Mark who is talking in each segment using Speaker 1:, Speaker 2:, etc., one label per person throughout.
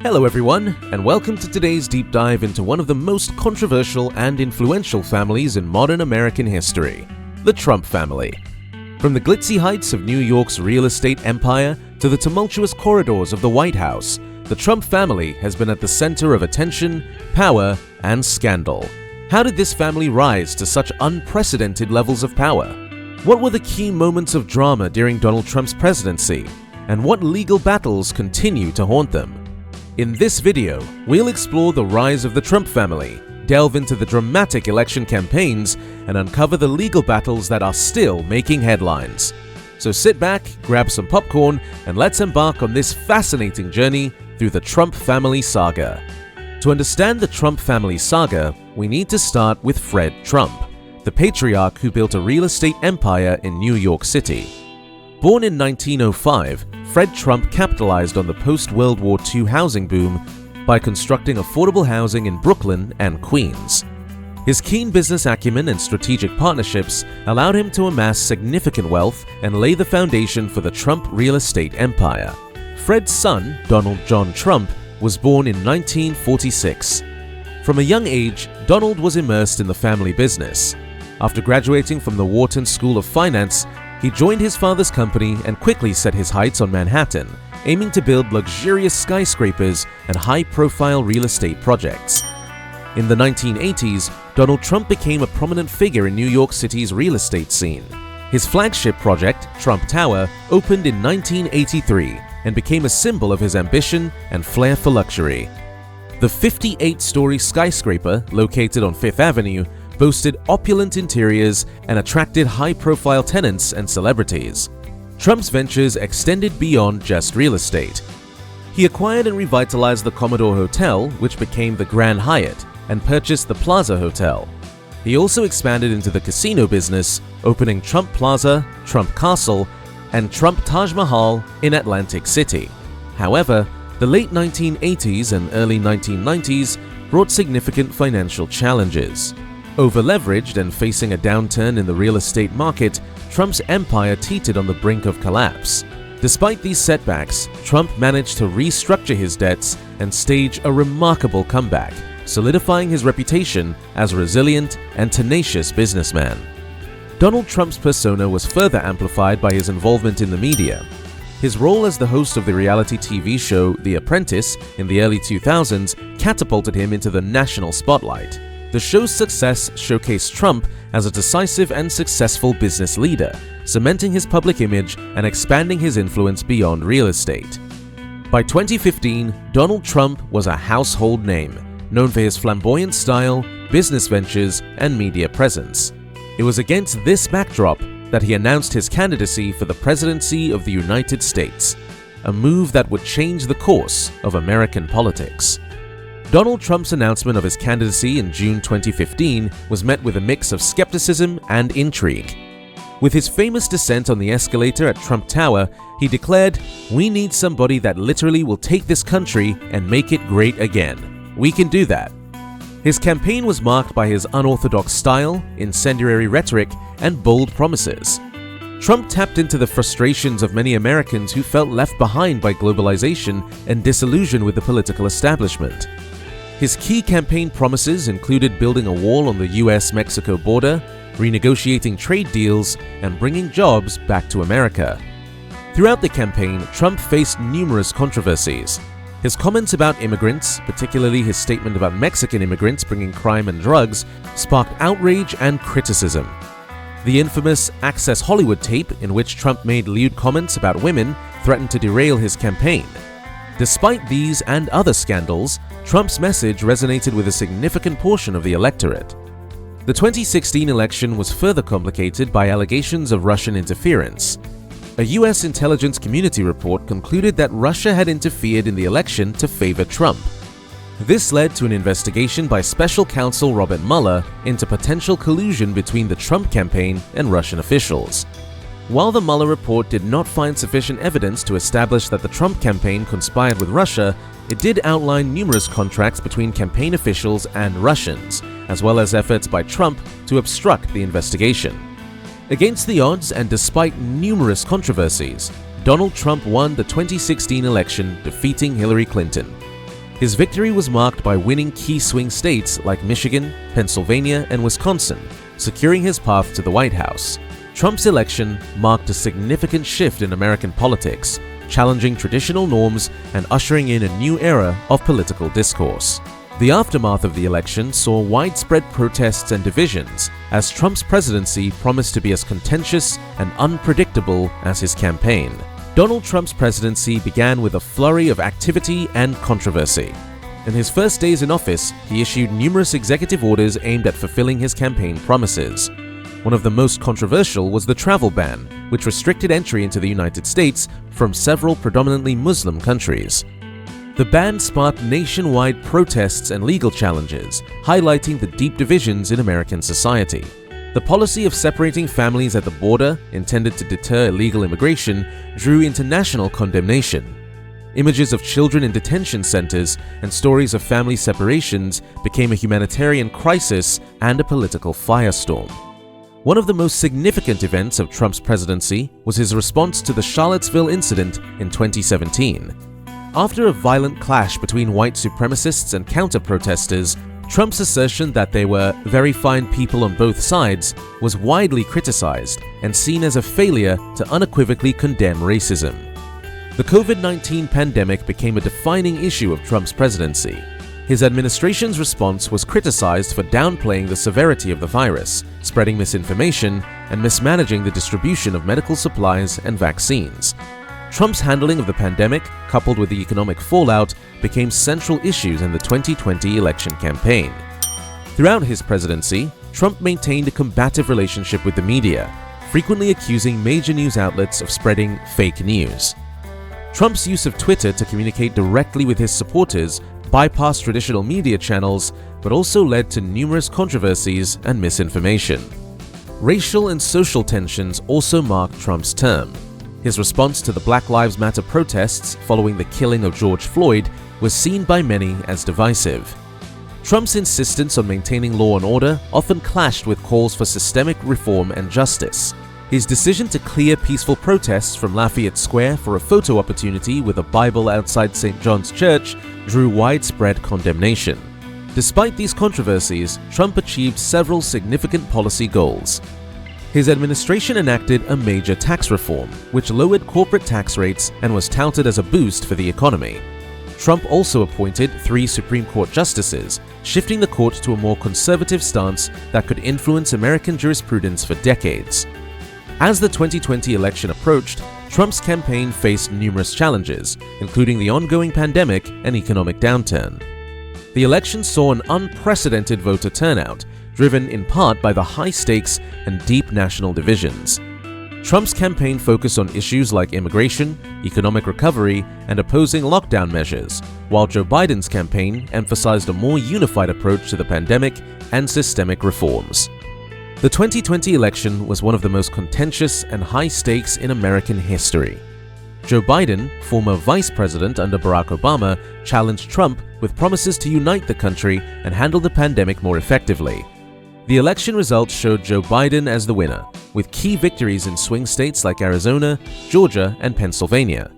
Speaker 1: Hello everyone, and welcome to today's deep dive into one of the most controversial and influential families in modern American history, the Trump family. From the glitzy heights of New York's real estate empire to the tumultuous corridors of the White House, the Trump family has been at the center of attention, power, and scandal. How did this family rise to such unprecedented levels of power? What were the key moments of drama during Donald Trump's presidency? And what legal battles continue to haunt them? In this video, we'll explore the rise of the Trump family, delve into the dramatic election campaigns, and uncover the legal battles that are still making headlines. So sit back, grab some popcorn, and let's embark on this fascinating journey through the Trump family saga. To understand the Trump family saga, we need to start with Fred Trump, the patriarch who built a real estate empire in New York City. Born in 1905, Fred Trump capitalized on the post-World War II housing boom by constructing affordable housing in Brooklyn and Queens. His keen business acumen and strategic partnerships allowed him to amass significant wealth and lay the foundation for the Trump real estate empire. Fred's son, Donald John Trump, was born in 1946. From a young age, Donald was immersed in the family business. After graduating from the Wharton School of Finance, he joined his father's company and quickly set his heights on Manhattan, aiming to build luxurious skyscrapers and high-profile real estate projects. In the 1980s, Donald Trump became a prominent figure in New York City's real estate scene. His flagship project, Trump Tower, opened in 1983 and became a symbol of his ambition and flair for luxury. The 58-story skyscraper, located on Fifth Avenue, boasted opulent interiors and attracted high-profile tenants and celebrities. Trump's ventures extended beyond just real estate. He acquired and revitalized the Commodore Hotel, which became the Grand Hyatt, and purchased the Plaza Hotel. He also expanded into the casino business, opening Trump Plaza, Trump Castle, and Trump Taj Mahal in Atlantic City. However, the late 1980s and early 1990s brought significant financial challenges. Over-leveraged and facing a downturn in the real estate market, Trump's empire teetered on the brink of collapse. Despite these setbacks, Trump managed to restructure his debts and stage a remarkable comeback, solidifying his reputation as a resilient and tenacious businessman. Donald Trump's persona was further amplified by his involvement in the media. His role as the host of the reality TV show The Apprentice in the early 2000s catapulted him into the national spotlight. The show's success showcased Trump as a decisive and successful business leader, cementing his public image and expanding his influence beyond real estate. By 2015, Donald Trump was a household name, known for his flamboyant style, business ventures, and media presence. It was against this backdrop that he announced his candidacy for the presidency of the United States, a move that would change the course of American politics. Donald Trump's announcement of his candidacy in June 2015 was met with a mix of skepticism and intrigue. With his famous descent on the escalator at Trump Tower, he declared, "We need somebody that literally will take this country and make it great again. We can do that." His campaign was marked by his unorthodox style, incendiary rhetoric, and bold promises. Trump tapped into the frustrations of many Americans who felt left behind by globalization and disillusioned with the political establishment. His key campaign promises included building a wall on the US-Mexico border, renegotiating trade deals, and bringing jobs back to America. Throughout the campaign, Trump faced numerous controversies. His comments about immigrants, particularly his statement about Mexican immigrants bringing crime and drugs, sparked outrage and criticism. The infamous Access Hollywood tape, in which Trump made lewd comments about women, threatened to derail his campaign. Despite these and other scandals, Trump's message resonated with a significant portion of the electorate. The 2016 election was further complicated by allegations of Russian interference. A US intelligence community report concluded that Russia had interfered in the election to favor Trump. This led to an investigation by special counsel Robert Mueller into potential collusion between the Trump campaign and Russian officials. While the Mueller report did not find sufficient evidence to establish that the Trump campaign conspired with Russia, it did outline numerous contracts between campaign officials and Russians, as well as efforts by Trump to obstruct the investigation. Against the odds and despite numerous controversies, Donald Trump won the 2016 election, defeating Hillary Clinton. His victory was marked by winning key swing states like Michigan, Pennsylvania, and Wisconsin, securing his path to the White House. Trump's election marked a significant shift in American politics, challenging traditional norms and ushering in a new era of political discourse. The aftermath of the election saw widespread protests and divisions, as Trump's presidency promised to be as contentious and unpredictable as his campaign. Donald Trump's presidency began with a flurry of activity and controversy. In his first days in office, he issued numerous executive orders aimed at fulfilling his campaign promises. One of the most controversial was the travel ban, which restricted entry into the United States from several predominantly Muslim countries. The ban sparked nationwide protests and legal challenges, highlighting the deep divisions in American society. The policy of separating families at the border, intended to deter illegal immigration, drew international condemnation. Images of children in detention centers and stories of family separations became a humanitarian crisis and a political firestorm. One of the most significant events of Trump's presidency was his response to the Charlottesville incident in 2017. After a violent clash between white supremacists and counter-protesters, Trump's assertion that they were very fine people on both sides was widely criticized and seen as a failure to unequivocally condemn racism. The COVID-19 pandemic became a defining issue of Trump's presidency. His administration's response was criticized for downplaying the severity of the virus, spreading misinformation, and mismanaging the distribution of medical supplies and vaccines. Trump's handling of the pandemic, coupled with the economic fallout, became central issues in the 2020 election campaign. Throughout his presidency, Trump maintained a combative relationship with the media, frequently accusing major news outlets of spreading fake news. Trump's use of Twitter to communicate directly with his supporters bypassed traditional media channels, but also led to numerous controversies and misinformation. Racial and social tensions also marked Trump's term. His response to the Black Lives Matter protests following the killing of George Floyd was seen by many as divisive. Trump's insistence on maintaining law and order often clashed with calls for systemic reform and justice. His decision to clear peaceful protests from Lafayette Square for a photo opportunity with a Bible outside St. John's Church drew widespread condemnation. Despite these controversies, Trump achieved several significant policy goals. His administration enacted a major tax reform, which lowered corporate tax rates and was touted as a boost for the economy. Trump also appointed 3 Supreme Court justices, shifting the court to a more conservative stance that could influence American jurisprudence for decades. As the 2020 election approached, Trump's campaign faced numerous challenges, including the ongoing pandemic and economic downturn. The election saw an unprecedented voter turnout, driven in part by the high stakes and deep national divisions. Trump's campaign focused on issues like immigration, economic recovery, and opposing lockdown measures, while Joe Biden's campaign emphasized a more unified approach to the pandemic and systemic reforms. The 2020 election was one of the most contentious and high stakes in American history. Joe Biden, former vice president under Barack Obama, challenged Trump with promises to unite the country and handle the pandemic more effectively. The election results showed Joe Biden as the winner, with key victories in swing states like Arizona, Georgia, and Pennsylvania.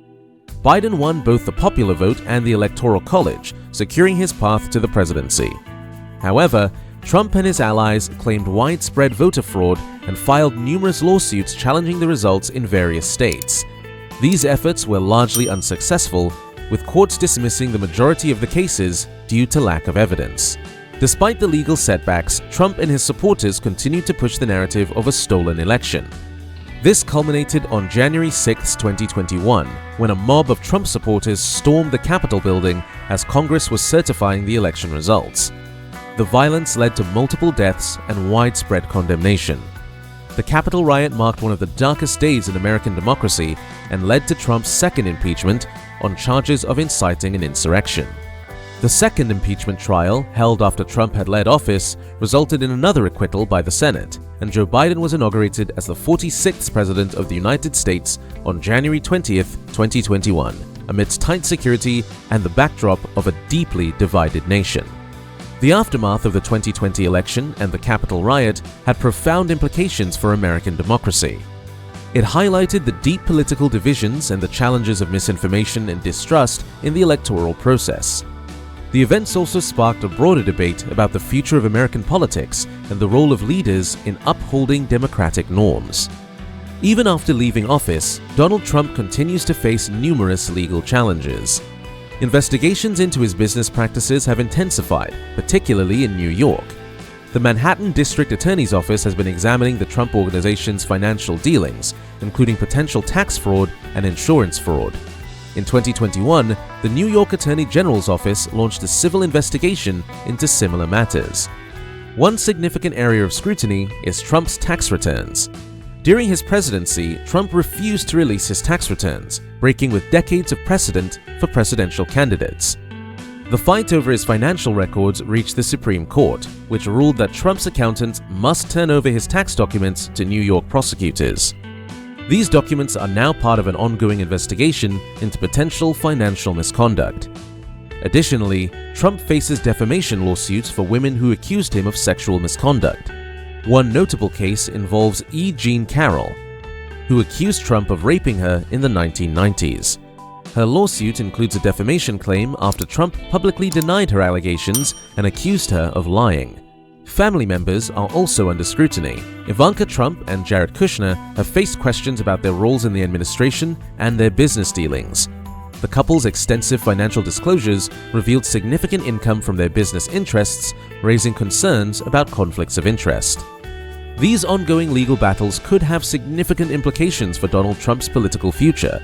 Speaker 1: Biden won both the popular vote and the Electoral College, securing his path to the presidency. However, Trump and his allies claimed widespread voter fraud and filed numerous lawsuits challenging the results in various states. These efforts were largely unsuccessful, with courts dismissing the majority of the cases due to lack of evidence. Despite the legal setbacks, Trump and his supporters continued to push the narrative of a stolen election. This culminated on January 6, 2021, when a mob of Trump supporters stormed the Capitol building as Congress was certifying the election results. The violence led to multiple deaths and widespread condemnation. The Capitol riot marked one of the darkest days in American democracy and led to Trump's second impeachment on charges of inciting an insurrection. The second impeachment trial, held after Trump had led office, resulted in another acquittal by the Senate, and Joe Biden was inaugurated as the 46th President of the United States on January 20, 2021, amidst tight security and the backdrop of a deeply divided nation. The aftermath of the 2020 election and the Capitol riot had profound implications for American democracy. It highlighted the deep political divisions and the challenges of misinformation and distrust in the electoral process. The events also sparked a broader debate about the future of American politics and the role of leaders in upholding democratic norms. Even after leaving office, Donald Trump continues to face numerous legal challenges. Investigations into his business practices have intensified, particularly in New York. The Manhattan District Attorney's Office has been examining the Trump Organization's financial dealings, including potential tax fraud and insurance fraud. In 2021, the New York Attorney General's Office launched a civil investigation into similar matters. One significant area of scrutiny is Trump's tax returns. During his presidency, Trump refused to release his tax returns, breaking with decades of precedent for presidential candidates. The fight over his financial records reached the Supreme Court, which ruled that Trump's accountant must turn over his tax documents to New York prosecutors. These documents are now part of an ongoing investigation into potential financial misconduct. Additionally, Trump faces defamation lawsuits for women who accused him of sexual misconduct. One notable case involves E. Jean Carroll, who accused Trump of raping her in the 1990s. Her lawsuit includes a defamation claim after Trump publicly denied her allegations and accused her of lying. Family members are also under scrutiny. Ivanka Trump and Jared Kushner have faced questions about their roles in the administration and their business dealings. The couple's extensive financial disclosures revealed significant income from their business interests, raising concerns about conflicts of interest. These ongoing legal battles could have significant implications for Donald Trump's political future.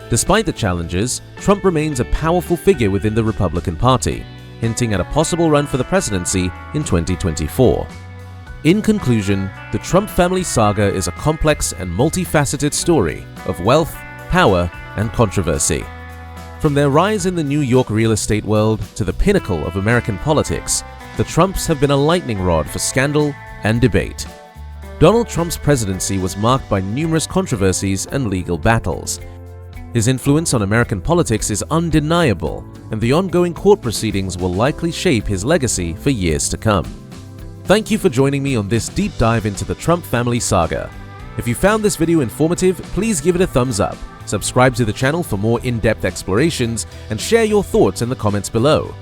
Speaker 1: Despite the challenges, Trump remains a powerful figure within the Republican Party, hinting at a possible run for the presidency in 2024. In conclusion, the Trump family saga is a complex and multifaceted story of wealth, power, and controversy. From their rise in the New York real estate world to the pinnacle of American politics, the Trumps have been a lightning rod for scandal and debate. Donald Trump's presidency was marked by numerous controversies and legal battles. His influence on American politics is undeniable, and the ongoing court proceedings will likely shape his legacy for years to come. Thank you for joining me on this deep dive into the Trump family saga. If you found this video informative, please give it a thumbs up, subscribe to the channel for more in-depth explorations, and share your thoughts in the comments below.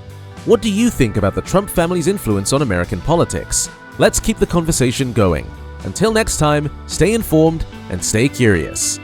Speaker 1: What do you think about the Trump family's influence on American politics? Let's keep the conversation going. Until next time, stay informed and stay curious.